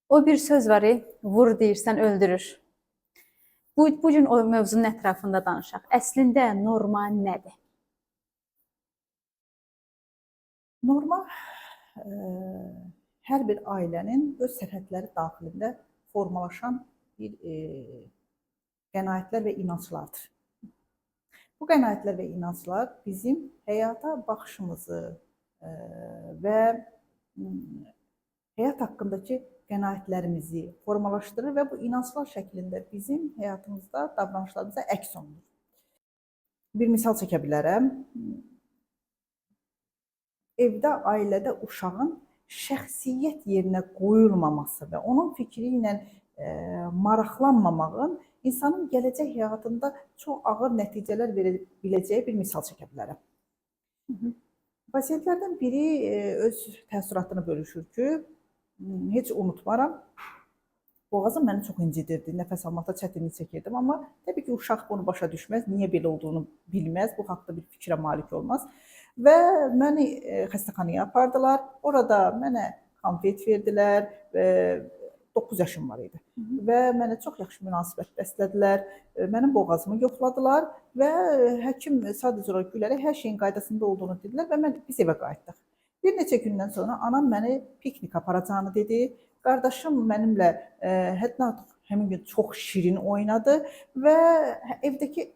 O bir söz var, vur deyirsən öldürür. Bugün o mövzunun ətrafında danışaq. Əslində norma nədir? Norma hər bir ailənin öz sərhədləri daxilində formalaşan bir qənaətlər və inanclardır. Bu qənaətlər və inanclar bizim həyata baxışımızı və həyat haqqındakı qənaətlərimizi formalaşdırır və bu inanclar şəklində bizim həyatımızda, davranışlarımızda əks olunur. Bir misal çəkə bilərəm. Evdə, ailədə uşağın şəxsiyyət yerinə qoyulmaması və onun fikri ilə maraqlanmamağın insanın gələcək həyatında çox ağır nəticələr verə biləcəyi bir misal çəkə bilərəm. Pasientlərdən biri öz təəssüratını bölüşür ki, heç unutmaram, boğazım məni çox incidirdi, nəfəs almaqda çətinlik çəkirdim, amma təbii ki, uşaq bunu başa düşməz, niyə belə olduğunu bilməz, bu haqda bir fikrə malik olmaz. Və məni xəstəxanaya apardılar. Orada mənə konfet verdilər. 9 yaşım var idi. Və mənə çox yaxşı münasibət bəslədilər. Mənim boğazımı yoxladılar və həkim sadəcə olaraq gülərək hər şeyin qaydasında olduğunu dedilər və biz evə qayıtdıq. Bir neçə gündən sonra anam məni piknik aparacağını dedi. Qardaşım mənimlə həddən artıq həmin gün çox şirin oynadı və evdəki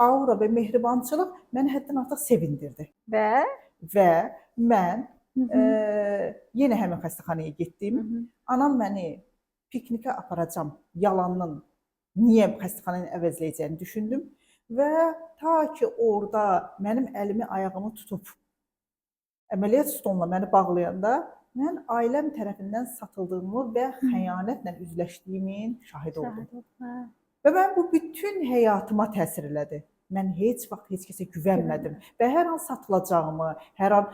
aura və mehribançılıq məni həddən artıq sevindirdi. Və mən yenə həmin xəstəxanaya getdim. Anam məni piknikə aparacam yalanın niyə xəstəxananı əvəzləyəcəyini düşündüm və ta ki orada mənim əlimi, ayağımı tutub əməliyyat stoluna məni bağlayanda mən ailəm tərəfindən satıldığımı və xəyanətlə üzləşdiyimin şahidi oldum. Və mən bu bütün həyatıma təsir elədi. Mən heç vaxt heç kəsə güvənmədim və hər an satılacağımı, hər an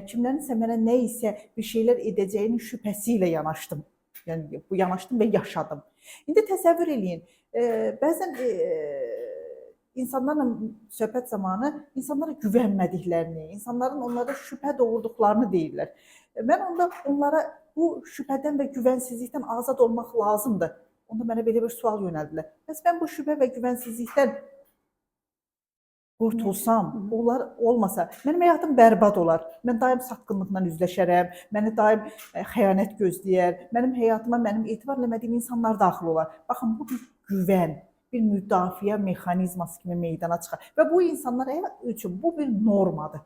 kimlərinsə mənə nə isə bir şeylər edəcəyinin şübhəsi ilə yanaşdım. Yəni bu yanaşdım və yaşadım. İndi təsəvvür eləyin, bəzən insanlarla söhbət zamanı insanlara güvənmədiklərini, insanların onlara şübhə doğurduqlarını deyirlər. Mən onda onlara bu şübhədən və güvənsizlikdən azad olmaq lazımdır. Onda mənə belə bir sual yönəldilər. Bəs mən bu şübhə və güvənsizlikdən qurtulsam, onlar olmasa, mənim həyatım bərbad olar. Mən daim satqınlıqla üzləşərəm, məni daim xəyanət gözləyər, mənim həyatıma mənim etibar eləmədiyim insanlar daxil olar. Baxın, bu bir güvən, bir müdafiə mexanizması kimi meydana çıxar. Və bu insanlar üçün bu bir normadır.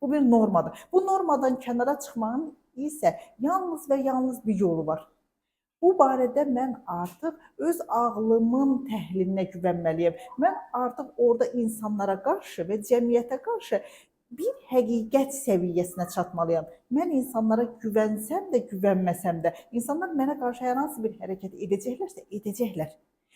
Bu bir normadır. Bu normadan kənara çıxmağın isə yalnız və yalnız bir yolu var. Bu barədə mən artıq öz ağlımın təhlilinə güvənməliyəm. Mən artıq orada insanlara qarşı və cəmiyyətə qarşı bir həqiqət səviyyəsinə çatmalıyam. Mən insanlara güvənsəm də, güvənməsəm də, insanlar mənə qarşı hər hansı bir hərəkət edəcəklərsə, edəcəklər.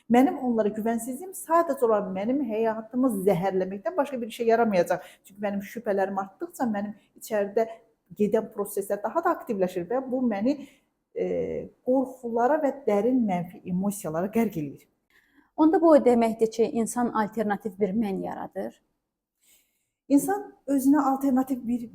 Mənim onlara güvənsizliyim sadəcə olaraq mənim həyatımı zəhərləməkdən başqa bir şey yaramayacaq. Çünki mənim şübhələrim artdıqca mənim içəridə gedən proseslər daha da aktivləşir və bu məni qorxulara və dərin mənfi emosiyalara qərq edir. Onda bu o deməkdir ki, insan alternativ bir mən yaradır. İnsan özünə alternativ bir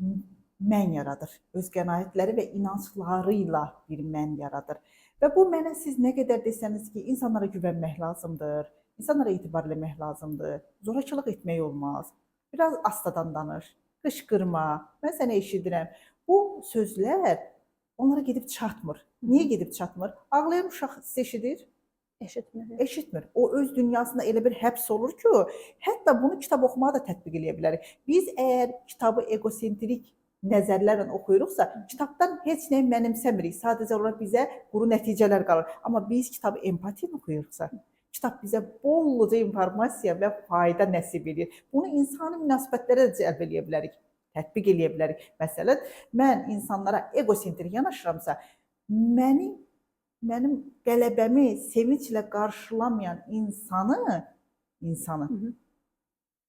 mən yaradır. Öz qənaətləri və inancları ilə bir mən yaradır. Və bu mənə siz nə qədər desəniz ki, insanlara güvənmək lazımdır, insanlara etibar eləmək lazımdır, zorakılıq etmək olmaz, biraz astadan danış, qışqırma, mən səni eşidirəm. Bu sözlər onlara gedib çatmır. Niyə gedib çatmır? Ağlayan uşaq siz eşidir? Eşitmir. O öz dünyasında elə bir həbs olur ki, hətta bunu kitab oxumağa da tətbiq eləyə bilərik. Biz əgər kitabı egosentrik nəzərlərlə oxuyuruqsa, kitabdan heç nəyi mənimsəmirik. Sadəcə olaraq bizə quru nəticələr qalır. Amma biz kitabı empatiya oxuyuruqsa, kitab bizə bolluca informasiya və fayda nəsib edir. Bunu insani münasibətlərə də cəlb eləyə bilərik, tətbiq eləyə bilərik. Məsələn, mən insanlara egosentrik yanaşıramsa, mənim qələbəmi sevinclə qarşılamayan insanı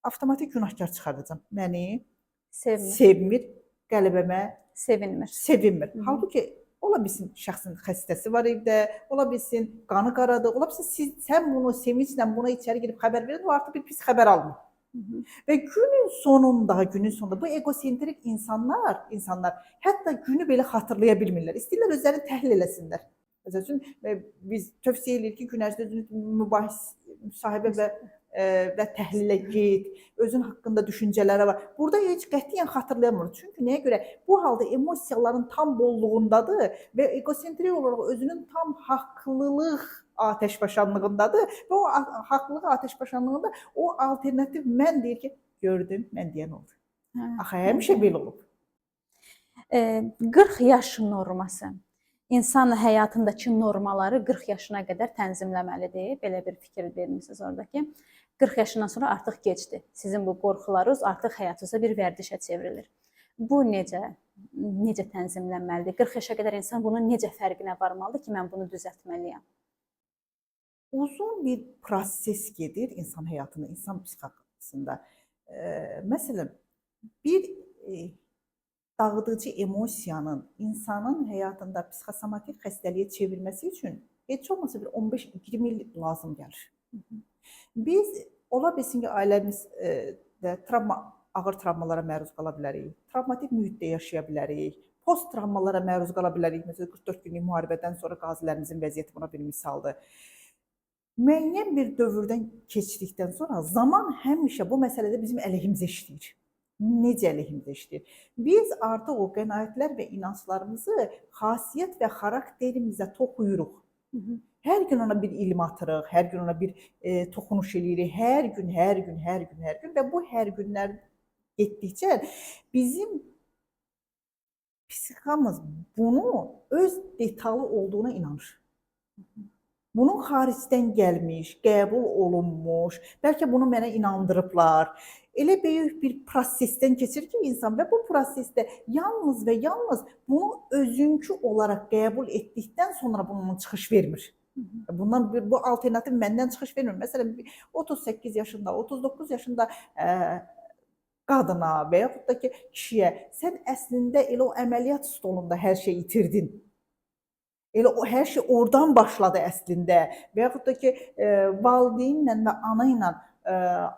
avtomatik günahkar çıxardacam. Məni sevmir, qələbəmə sevinmir. Halbuki ola bilsin şəxsin xəstəsi var evdə, ola bilsin qanı qaradır, ola bilsin sən bunu sevinclə buna içəri girib xəbər verin, o artıq bir pis xəbər almır. Və günün sonunda bu egosentrik insanlar hətta günü belə xatırlaya bilmirlər. İstəyirlər özlərini təhlil eləsinlər. Məsəl üçün biz tövsiyə edirik ki, gün ərzində özünü müsahibə və təhlilə get, özün haqqında düşüncələri var. Burada heç qətiyyən xatırlamır. Çünki nəyə görə? Bu halda emosiyaların tam bolluğundadır və egosentrik olaraq özünün tam haqlılıq atəşbaşanlığındadır və o haqlılıq atəşbaşanlığında o alternativ mən deyir ki, gördüm, mən deyən oldu. Axı həmişə belə olub. 40 yaş norması. İnsan həyatındakı normaları 40 yaşına qədər tənzimləməlidir. Belə bir fikir vermisiniz oradakı. 40 yaşından sonra artıq gecdir. Sizin bu qorxularınız artıq həyatınızda bir vərdişə çevrilir. Bu necə tənzimlənməlidir? 40 yaşa qədər insan bunun necə fərqinə varmalıdır ki, mən bunu düzəltməliyəm? Uzun bir proses gedir insan həyatında, insan psixologiyasında. Məsələn, bir dağıdıcı emosiyanın insanın həyatında psixosomatik xəstəliyə çevirməsi üçün heç olmasa bir 15-20 il lazım gəlir. Biz ola bilsin ki, ailəmizdə ağır travmalara məruz qala bilərik, travmatik mühitdə yaşaya bilərik, post travmalara məruz qala bilərik. Məsələn, 44 günlük müharibədən sonra qazilərimizin vəziyyəti buna bir misaldır. Müəyyən bir dövrdən keçdikdən sonra zaman həmişə bu məsələdə bizim əleyhimizə işləyir. Necə əleyhimizə işləyir? Biz artıq o qənaətlər və inanclarımızı xasiyyət və xarakterimizə toxuyuruq. Hər gün ona bir ilm atırıq, hər gün ona bir toxunuş eləyirik, hər gün və bu hər günlər getdikcə bizim psixamız bunu öz detalı olduğuna inanır. Bunun xaricdən gəlmiş, qəbul olunmuş, bəlkə bunu mənə inandırıblar. Elə böyük bir prosesdən keçir ki, insan və bu prosesdə yalnız və yalnız bunu özünkü olaraq qəbul etdikdən sonra bunun çıxış vermir. Bundan bu alternativ məndən çıxış vermir. Məsələn, 38 yaşında, 39 yaşında qadına və yaxud da ki, kişiyə sən əslində elə o əməliyyat stolunda hər şey itirdin. Elə o hər şey oradan başladı əslində və yaxud da ki, valideynlə və ana ilə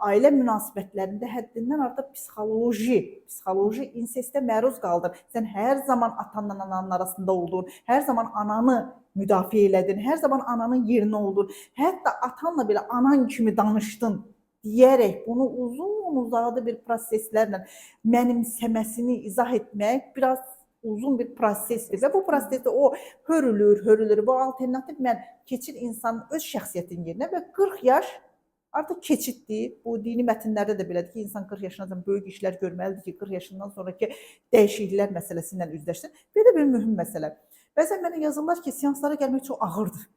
ailə münasibətlərində həddindən artıq psixoloji insestə məruz qaldın. Sən hər zaman atanla ananın arasında oldun, hər zaman ananı müdafiə elədin, hər zaman ananın yerinə oldun, hətta atanla belə anan kimi danışdın deyərək bunu uzun-uzadı bir proseslərlə mənimsəməsini izah etmək biraz uzun bir prosesdir və bu prosesdə o hörülür. Bu alternativ mən keçir insanın öz şəxsiyyətinin yerinə və 40 yaş artıq keçiddir. Bu dini mətnlərdə də belədir ki, insan 40 yaşından böyük işlər görməlidir ki, 40 yaşından sonraki dəyişikliklər məsələsi ilə üzləşsin. Bir də bir mühüm məsələ. Bəzən mənə yazırlar ki, seanslara gəlmək çox ağırdır.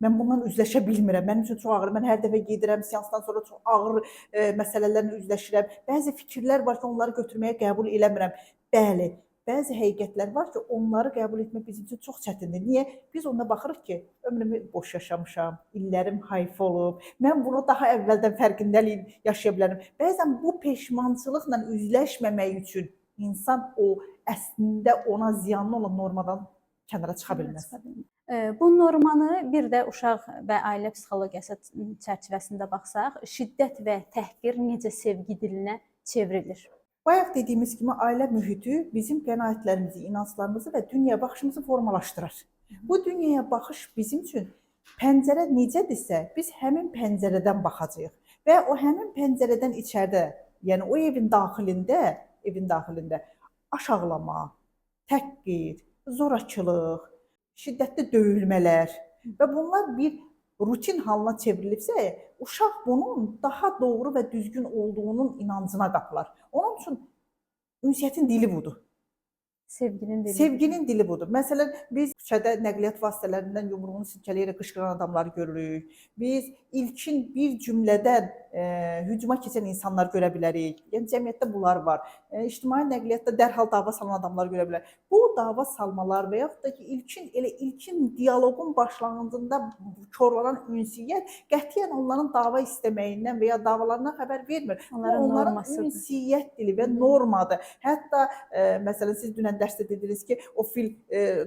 Mən bundan üzləşə bilmirəm. Mənim üçün çox ağır. Mən hər dəfə gedirəm, seansdan sonra çox ağır məsələlərlə üzləşirəm. Bəzi fikirlər var ki, onları götürməyə qəbul eləmirəm. Bəli, bəzi həqiqətlər var ki, onları qəbul etmək bizim üçün çox çətindir. Niyə? Biz ona baxırıq ki, ömrümü boş yaşamışam, illərim hayf olub, mən bunu daha əvvəldən fərqindəliyim, yaşaya bilərəm. Bəzən bu peşmançılıqla üzləşməmək üçün insan o əslində ona ziyanlı olan normadan kənara çıxa bilməz. Bu normanı bir də uşaq və ailə psixologiyası çərçivəsində baxsaq, şiddət və təhqir necə sevgi dilinə çevrilir? Bayaq dediyimiz kimi ailə mühiti bizim qənaətlərimizi, inanclarımızı və dünyaya baxışımızı formalaşdırır. Bu dünyaya baxış bizim üçün pəncərə necədirsə, biz həmin pəncərədən baxacağıq və o həmin pəncərədən içəridə, yəni o evin daxilində aşağılama, təhqir, zorakılıq, şiddətli döyülmələr və bunlar bir rutin halına çevrilibsə, uşaq bunun daha doğru və düzgün olduğunun inancına qapılar. Onun üçün ünsiyyətin dili budur. Sevginin dili budur. Məsələn, biz küçədə nəqliyyat vasitələrindən yumruğunu silkələyərək qışqıran adamları görürük. Biz ilkin bir cümlədən hücuma keçən insanlar görə bilərik. Yəni cəmiyyətdə bunlar var. İctimai nəqliyyatda dərhal dava salan adamlar görə bilər. Bu dava salmalar və yaxud da ki, ilkin dialoqun başlanğıcında korlanan ünsiyyət qətiyyən onların dava istəməyindən və ya davalarından xəbər vermir. Onların ünsiyyət dili və normadır. Hətta məsələn siz dünən dərsdə dediniz ki, o fil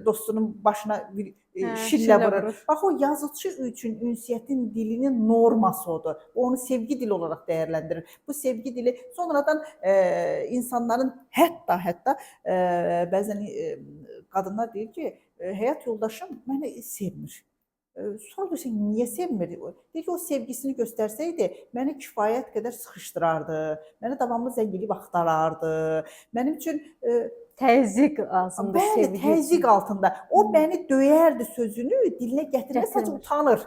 dostunun başına bir şillə vurur. Bax o yazıcı üçün ünsiyyətin dilinin norması odur. O onu sevgi dili olaraq dəyərləndirir. Bu sevgi dili sonradan insanların hətta bəzən qadınlar deyir ki, həyat yoldaşım məni sevmir. Soruşursan niyə sevmir? Deyir ki, o sevgisini göstərsəydi, məni kifayət qədər sıxışdırardı, məni davamlı zəng edib axtarardı. Mənim üçün təzyiq altında bəli, sevgi. təzyiq altında. O məni döyərdi sözünü dilinə gətirməsə utanır.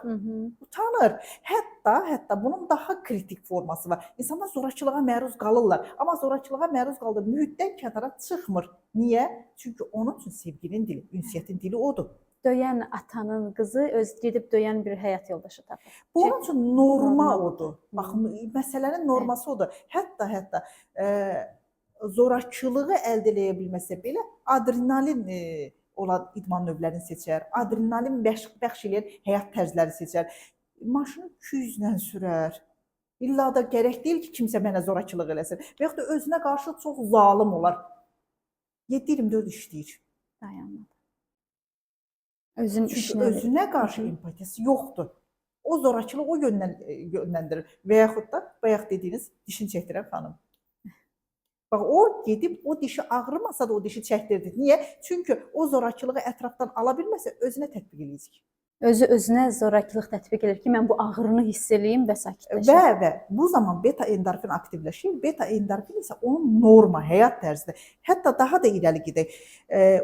Utanır. Hətta bunun daha kritik forması var. İnsanlar zorakılığa məruz qalırlar, amma zorakılığa məruz qaldığı mühitdən kənara çıxmır. Niyə? Çünki onun üçün sevginin dili, ünsiyyətin dili odur. Döyən atanın qızı öz gedib döyən bir həyat yoldaşı tapır. Bu onun üçün norma odur. Baxın, məsələnin norması odur. Hətta zorakılığı əldə edə bilməsə belə adrenalin olan idman növlərini seçər. Adrenalin bəxş edən həyat tərzləri seçər. Maşını 200-lə sürər. İlla da gərək deyil ki, kimsə mənə zorakılıq eləsin. Və yaxud da özünə qarşı çox zalım olar. 7-24 işləyir. Dayanmadı. Çünki özünə qarşı empatiyası yoxdur. O zorakılığı o yönləndirir. Və yaxud da bayaq dediyiniz dişini çəkdirən xanım. Bax, o gedib o dişi ağrımasa da o dişi çəkdirdi. Niyə? Çünki o zorakılığı ətrafdan ala bilməsə özünə tətbiq eləyəcək. Özünə zorakılıq tətbiq edir ki, mən bu ağrını hiss eləyim və sakitləşim. Və bu zaman beta endorfin aktivləşir. Beta endorfin isə onun norma, həyat tərzidir. Hətta daha da irəli gedək.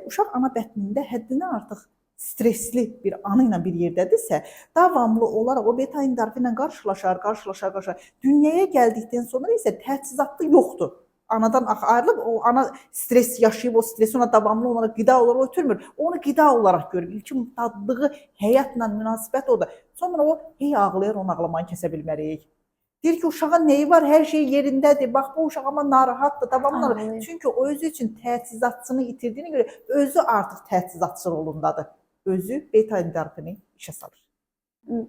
Uşaq ana bətnində həddindən artıq stresli bir anı ilə bir yerdədirsə, davamlı olaraq o beta endorfinlə qarşılaşar. Dünyaya gəldikdən sonra isə təchizatı yoxdur. Anadan ayrılıb, o ana stres yaşayıb, o stresi ona davamlı olaraq qida olaraq ötürmür. Onu qida olaraq görür. İlkin daddığı həyatla münasibət odur. Sonra o ağlayır, onu ağlamanı kəsə bilmərik. Deyir ki, uşağın neyi var, hər şey yerindədir. Bax, bu uşaq amma narahatdır, davamlı. Çünki o özü üçün təchizatçını itirdiyinə görə özü artıq təchizatçı rolundadır. Özü beta endorfini işə salır.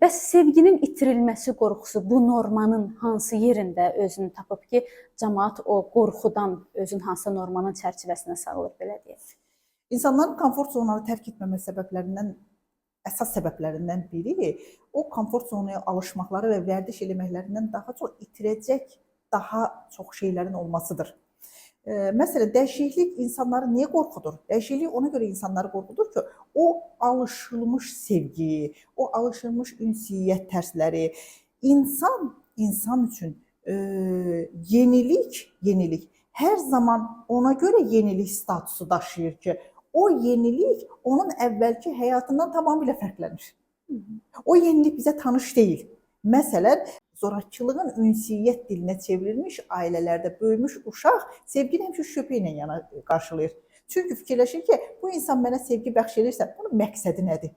Bəs sevginin itirilməsi qorxusu bu normanın hansı yerində özünü tapıb ki, cəmaət o qorxudan özün hansı normanın çərçivəsinə salır, belə deyək? İnsanların komfort zonları tərk etməmə səbəblərindən, əsas səbəblərindən biri o komfort zonaya alışmaqları və vərdiş eləməklərindən daha çox itirəcək daha çox şeylərin olmasıdır. Məsələn, dəyişiklik insanları niyə qorxudur? Dəyişiklik ona görə insanları qorxudur ki, o alışılmış sevgi, o alışılmış ünsiyyət tərzləri, insan üçün yenilik hər zaman ona görə yenilik statusu daşıyır ki, o yenilik onun əvvəlki həyatından tamamilə fərqlənir. O yenilik bizə tanış deyil. Məsələn, zorakılığın ünsiyyət dilinə çevrilmiş ailələrdə böyümüş uşaq sevgini həmişə şübhə ilə qarşılayır. Çünki fikirləşir ki, bu insan mənə sevgi bəxş edirsə, bunun məqsədi nədir?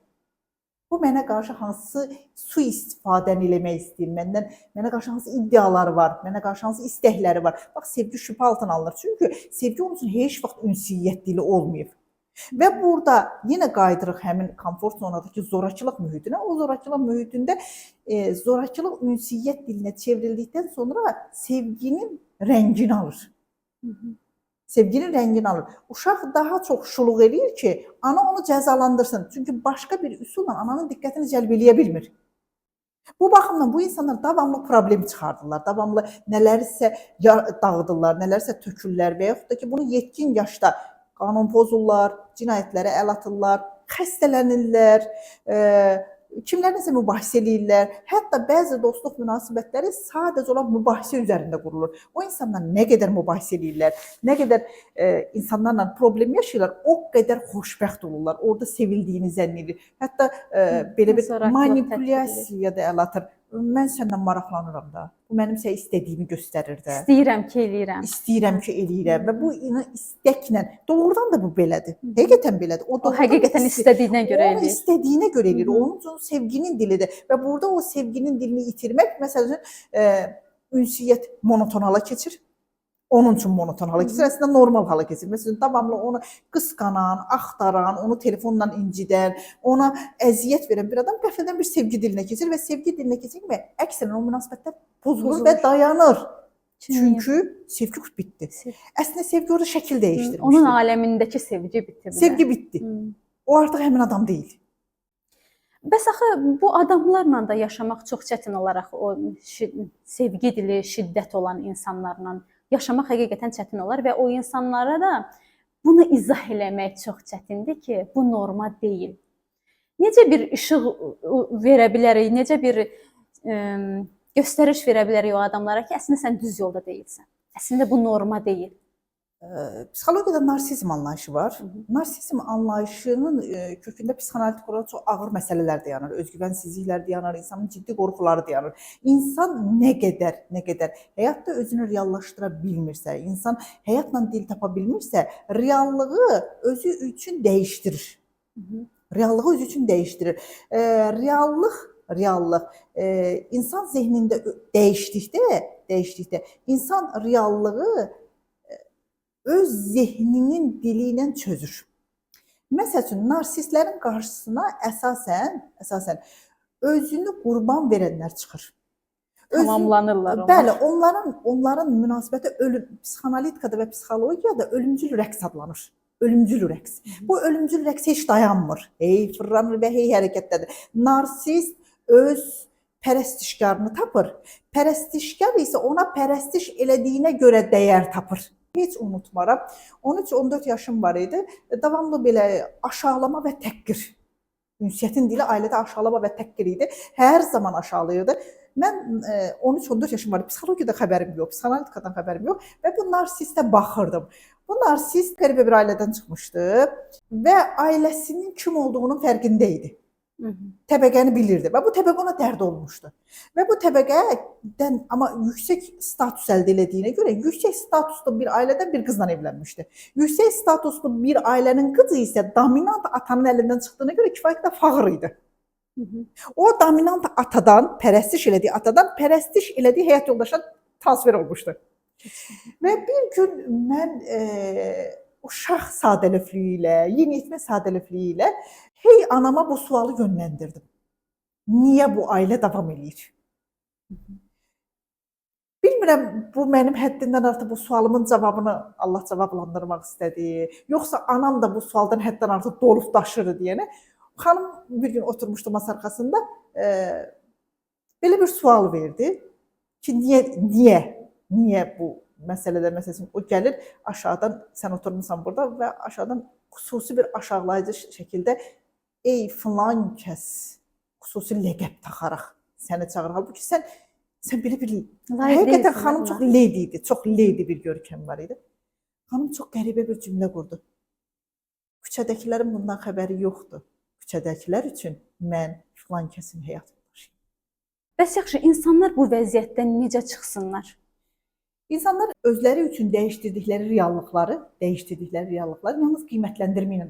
Bu mənə qarşı hansı sui-istifadəni eləmək istəyir, mənə qarşı hansı iddiaları var, mənə qarşı hansı istəkləri var. Bax, sevgi şübhə altına alınır. Çünki sevgi onun üçün heç vaxt ünsiyyət dili olmayıb. Və burada yenə qayıdırıq həmin komfort zonadakı zorakılıq mühitinə. O zorakılıq mühitində zorakılıq ünsiyyət dilinə çevrildikdən sonra sevginin rəngini alır. Sevginin rəngini alır. Uşaq daha çox şuluq eləyir ki, ana onu cəzalandırsın. Çünki başqa bir üsulla ananın diqqətini cəlb eləyə bilmir. Bu baxımdan bu insanlar davamlı problem çıxardırlar, davamlı nələrsə dağıdırlar, nələrsə tökürlər və yaxud da ki, bunu yetkin yaşda qanun pozurlar, cinayətlərə əl atırlar, xəstələnirlər, kimlərləsə mübahisə eləyirlər. Hətta bəzi dostluq münasibətləri sadəcə olaraq mübahisə üzərində qurulur. O insanlar nə qədər mübahisə eləyirlər, nə qədər insanlarla problem yaşayırlar, o qədər xoşbəxt olurlar. Orada sevildiyini zənn edir. Hətta belə bir manipulyasiya da əl atır. Mən səndən maraqlanıram da. Bu mənim sənə istədiyimi göstərir də. İstəyirəm ki, eləyirəm. İstəyirəm ki, eləyirəm. Və bu istəklə, doğrudan da bu belədir. Həqiqətən belədir. O həqiqətən istədiyinə görə eləyir. Onu istədiyinə görə eləyir. Onun üçün sevginin dilidir. Və burada o sevginin dilini itirmək, məsələn, ünsiyyət monoton hala keçir. Onun üçün monoton hala keçir, əslində normal hala keçir. Məsələn, davamlı onu qısqanan, axtaran, onu telefonla incidən, ona əziyyət verən bir adam qəfildən bir sevgi dilinə keçir və sevgi dilinə keçirmək əksərən o münasibətlər pozulur və dayanır. Çünki sevgi bitdi. Əslində sevgi orada şəkil dəyişdirmişdir. Onun aləmindəki sevgi bitdi. Sevgi bitdi. O artıq həmin adam deyil. Bəs axı bu adamlarla da yaşamaq çox çətin olaraq o sevgi dili, şiddət olan insanlarla yaşamaq həqiqətən çətin olar və o insanlara da bunu izah eləmək çox çətindir ki, bu norma deyil. Necə bir işıq verə bilərik, necə bir göstəriş verə bilərik o adamlara ki, əslində sən düz yolda deyilsən. Əslində bu norma deyil. Psixologiyada narsizm anlayışı var. Narsizm anlayışının kökündə psixoanalitik olaraq çox ağır məsələlər dayanır. Özgüvənsizliklər dayanır, insanın ciddi qorxuları dayanır. İnsan nə qədər həyatda özünü reallaşdıra bilmirsə, insan həyatla dil tapa bilmirsə, reallığı özü üçün dəyişdirir. Reallığı özü üçün dəyişdirir. Reallıq insan zehnində dəyişdikdə insan reallığı öz zehninin dili ilə çözür. Məsəl üçün, narsistlərin qarşısına əsasən özünü qurban verənlər çıxır. Tamamlanırlar onlar. Bəli, onların münasibəti psixoanalitikada və psixologiyada ölümcül rəqs adlanır. Ölümcül rəqs. Bu ölümcül rəqs heç dayanmır. Fırlanır və hərəkətdədir. Narsist öz pərəstişkarını tapır. Pərəstişkar isə ona pərəstiş elədiyinə görə dəyər tapır. Heç unutmaram. 13-14 yaşım var idi. Davamlı belə aşağılama və təhqir. Ünsiyyətin dili ailədə aşağılama və təhqir idi. Hər zaman aşağılayırdı. Mən 13-14 yaşım var idi. Psixologiyada xəbərim yox, psixoanalitikadan xəbərim yox və bu narsistə baxırdım. Bu narsist qəribə bir ailədən çıxmışdı və ailəsinin kim olduğunun fərqində idi. Təbəqəni bilirdi və bu təbəqə ona dərd olmuşdu. Və bu təbəqədən amma yüksək status əldə etdiyinə görə yüksək statuslu bir ailədən bir qızla evlənmişdi. Yüksək statuslu bir ailənin qızı isə dominant atanın əlindən çıxdığına görə kifayət də fağır idi. O dominant atadan, pərəstiş elədiyi həyat yoldaşına transfer olmuşdu. Və bir gün mən uşaq sadəlövlüyü ilə, yeniyetmə sadəlövlüyü ilə anama bu sualı yönləndirdim. Niyə bu ailə davam eləyir? Bilmirəm, bu mənim həddindən artıq bu sualımın cavabını Allah cavablandırmaq istədi. Yoxsa anam da bu sualdan həddən artıq dolub daşırdı deyənə. Xanım bir gün oturmuşdu masa arxasında, belə bir sual verdi ki, niyə bu məsələdə, məsələn, o gəlir aşağıdan, sən oturmuşsan burada və aşağıdan xüsusi bir aşağılayıcı şəkildə ey filan kəs xüsusi ləqəb taxaraq səni çağırır. Halbuki sən belə bir həqiqətən xanım çox leydi idi, çox leydi bir görkəm var idi. Xanım çox qəribə bir cümlə qurdu. Küçədəkilərin bundan xəbəri yoxdur. Küçədəkilər üçün mən filan kəsin həyat yoldaşıyam. Bəs yaxşı, insanlar bu vəziyyətdən necə çıxsınlar? İnsanlar özləri üçün dəyişdirdikləri reallıqları yalnız qiymətləndirmə ilə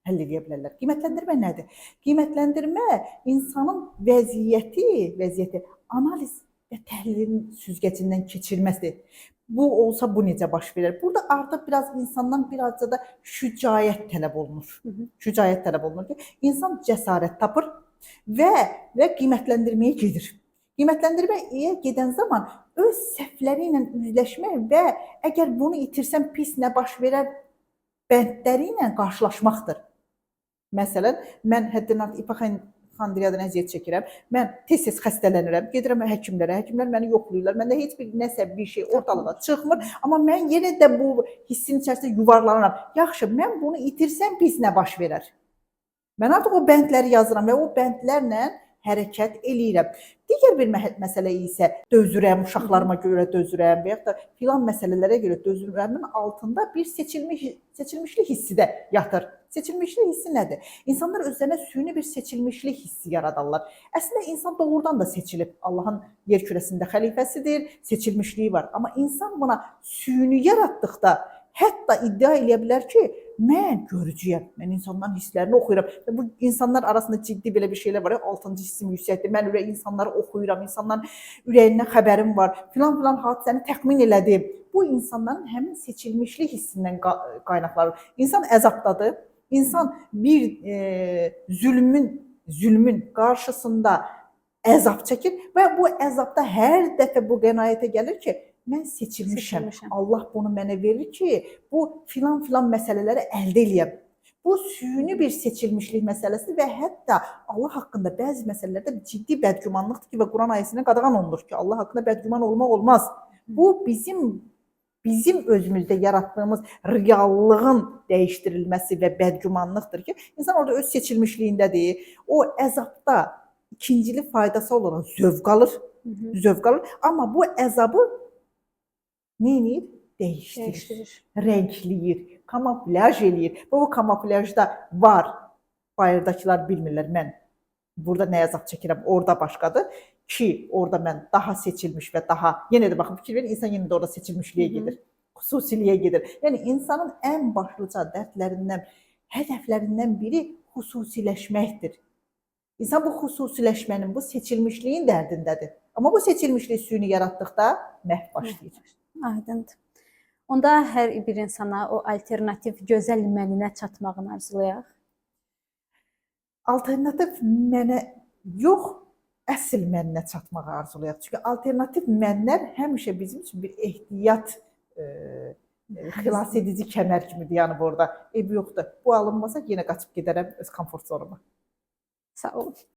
həll edə bilərlər. Qiymətləndirmə nədir? Qiymətləndirmə insanın vəziyyəti analiz və təhlilin süzgəcindən keçirməsidir. Bu olsa bu necə baş verir? Burada artıq insandan birazca da şücaət tələb olunur. Şücaət tələb olunur ki, insan cəsarət tapır və qiymətləndirməyə gedir. Qiymətləndirməyə gedən zaman öz səhvləri ilə üzləşmək və əgər bunu itirsəm pis nə baş verər bəndləri ilə qarşılaşmaqdır. Məsələn, mən həddən artıq hipoxondriyadan əziyyət çəkirəm. Mən tez-tez xəstələnirəm, gedirəm həkimlərə, həkimlər məni yoxlayırlar. Məndə heç bir şey ortalığa çıxmır, amma mən yenə də bu hissin içərisində yuvarlanıram. Yaxşı, mən bunu itirsəm pis nə baş verər? Mən artıq o bəndləri yazıram və o bəndlərlə hərəkət eləyirəm. Digər bir məsələ isə dözürəm, uşaqlarıma görə dözürəm və yaxud da filan məsələlərə görə dözürəmin altında bir seçilmişlik hissi də yatır. Seçilmişlik hissi nədir? İnsanlar özlərinə süni bir seçilmişlik hissi yaradarlar. Əslində insan doğrudan da seçilib. Allahın yer kürəsində xəlifəsidir, seçilmişliyi var. Amma insan buna süni yaratdıqda hətta iddia eləyə bilər ki, mən görücüyəm, mən insanların hisslərini oxuyuram. Və bu insanlar arasında ciddi belə bir şeylər var. 6-cı hissim yüksəkdir. Mən insanları oxuyuram, insanların ürəyindən xəbərim var. Filan hadisəni təxmin elədim. Bu insanların həmin seçilmişlik hissindən qaynaqlanır. İnsan əzabdadır. İnsan bir zülmün qarşısında əzab çəkir və bu əzabda hər dəfə bu qənaətə gəlir ki, mən seçilmişəm. Allah bunu mənə verir ki, bu filan məsələləri əldə eləyəm. bu süni bir seçilmişlik məsələsidir və hətta Allah haqqında bəzi məsələlərdə ciddi bədgümanlıqdır ki, və Quran ayəsində qadağan olunur ki, Allah haqqında bədgüman olmaq olmaz. Bu bizim özümüzdə yaratdığımız reallığın dəyişdirilməsi və bədgümanlıqdır ki, insan orada öz seçilmişliyindədir. O əzabda ikincili faydası olaraq zövq alır, amma bu əzabı nə edir? Dəyişdirir, rəngləyir, kamuflaj eləyir. Bu kamuflajda var. Bayırdakılar bilmirlər. Mən burada nə əzab çəkirəm, orada başqadır ki, orada mən daha seçilmiş və daha, yenə də baxın fikir verin, insan yenə də orada seçilmişliyə gedir, xüsusiliyə gedir. Yəni insanın ən başlıca dərdlərindən, hədəflərindən biri xüsusiləşməkdir. İnsan bu xüsusiləşmənin, bu seçilmişliyin dərdindədir. Amma bu seçilmişlik süni yaratdıqda məhv başlayır. Aydındır. Onda hər bir insana o alternativ gözəl məninə çatmağını arzulayaq. Alternativ mənə yox, əsl məninə çatmağı arzulayaq. Çünki alternativ mənlər həmişə bizim üçün bir ehtiyat, xilas edici kəmər kimidir. Yəni burada ev yoxdur. Bu alınmasa yenə qaçıb gedərəm öz komfort zonuma. Sağ olun.